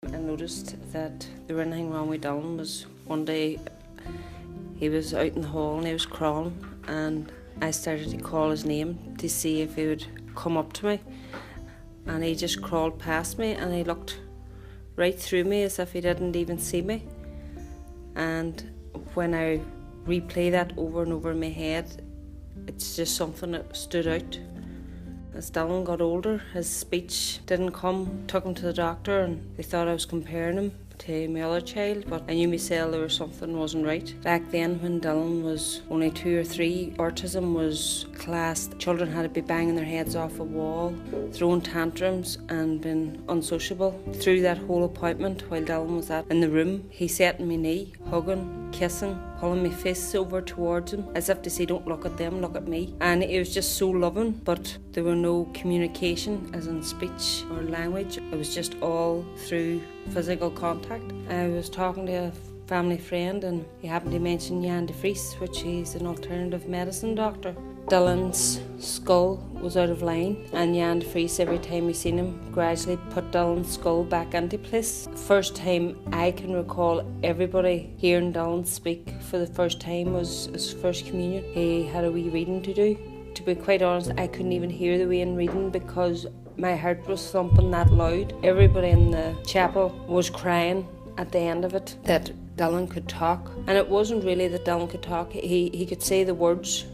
I noticed that there was anything wrong with Dylan. Was one day he was out in the hall and he was crawling, and I started to call his name to see if he would come up to me, and he just crawled past me and he looked right through me as if he didn't even see me. And when I replay that over and over in my head, it's just something that stood out. As Dylan got older, his speech didn't come. Took him to the doctor and they thought I was comparing him to my other child, but I knew myself there was something wasn't right. Back then when Dylan was only 2 or 3, autism was classed. Children had to be banging their heads off a wall, throwing tantrums and being unsociable. Through that whole appointment, while Dylan was in the room, he sat on my knee, hugging, kissing, pulling my face over towards him, as if to say, don't look at them, look at me. And it was just so loving, but there were no communication, as in speech or language. It was just all through physical contact. I was talking to a family friend and he happened to mention Jan de Vries, which is an alternative medicine doctor. Dylan's skull was out of line, and Jan de Vries, every time we seen him, gradually put Dylan's skull back into place. First time I can recall everybody hearing Dylan speak for the first time was his first communion. He had a wee reading to do. To be quite honest, I couldn't even hear the wee reading because my heart was thumping that loud. Everybody in the chapel was crying at the end of it that Dylan could talk. And it wasn't really that Dylan could talk. He could say the words.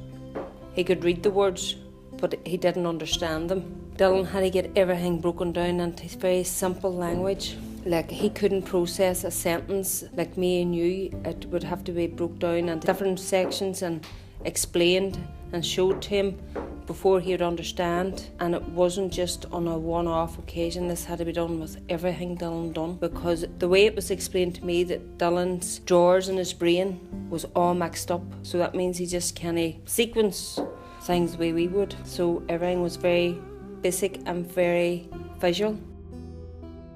He could read the words, but he didn't understand them. Dylan had to get everything broken down into very simple language. Like, he couldn't process a sentence like me and you. It would have to be broke down into different sections and explained and showed to him before he would understand. And it wasn't just on a one-off occasion. This had to be done with everything Dylan done, because the way it was explained to me that Dylan's drawers in his brain was all mixed up, so that means he just can't sequence things the way we would. So everything was very basic and very visual.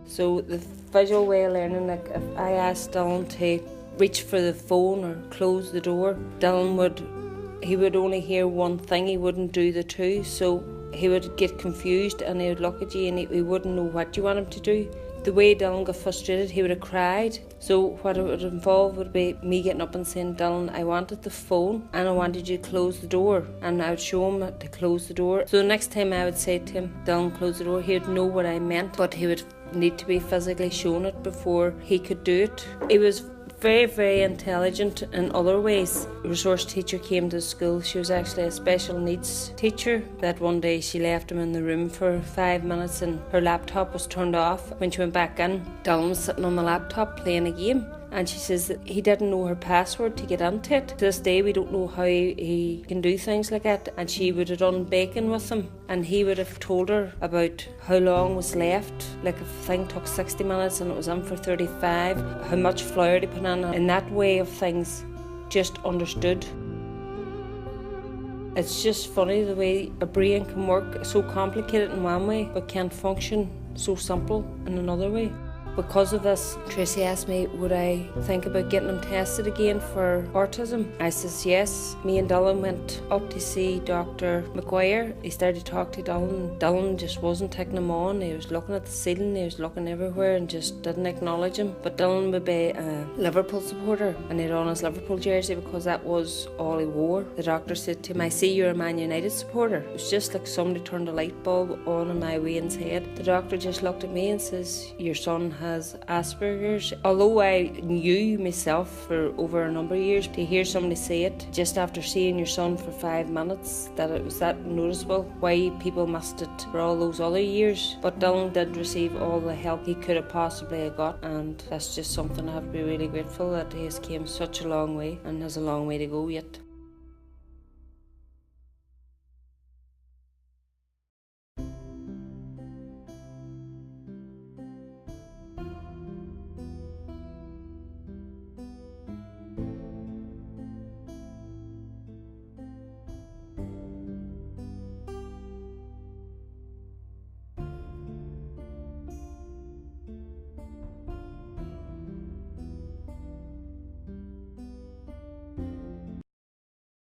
So the visual way of learning, like if I asked Dylan to reach for the phone or close the door, Dylan would only hear one thing, he wouldn't do the two. So he would get confused and he would look at you and he wouldn't know what you want him to do. The way Dylan got frustrated, he would have cried. So what it would involve would be me getting up and saying, Dylan, I wanted the phone and I wanted you to close the door. And I would show him to close the door. So the next time I would say to him, Dylan, close the door, he would know what I meant, but he would need to be physically shown it before he could do it. He was very, very intelligent in other ways. A resource teacher came to school. She was actually a special needs teacher. That one day she left him in the room for 5 minutes and her laptop was turned off. When she went back in, Dylan was sitting on the laptop playing a game. And she says that he didn't know her password to get into it. To this day, we don't know how he can do things like that. And she would have done baking with him, and he would have told her about how long was left. Like if a thing took 60 minutes and it was in for 35, how much flour to put in. In that way of things, just understood. It's just funny the way a brain can work so complicated in one way, but can function so simple in another way. Because of this, Tracy asked me, would I think about getting him tested again for autism? I says yes. Me and Dylan went up to see Dr. McGuire. He started to talk to Dylan. Dylan just wasn't taking him on. He was looking at the ceiling, he was looking everywhere and just didn't acknowledge him. But Dylan would be a Liverpool supporter and he had on his Liverpool jersey because that was all he wore. The doctor said to him, I see you're a Man United supporter. It was just like somebody turned a light bulb on in my Wayne's head. The doctor just looked at me and says, your son has Asperger's. Although I knew myself for over a number of years, to hear somebody say it just after seeing your son for 5 minutes, that it was that noticeable, why people missed it for all those other years. But Dylan did receive all the help he could have possibly have got, and that's just something I have to be really grateful that he has came such a long way and has a long way to go yet.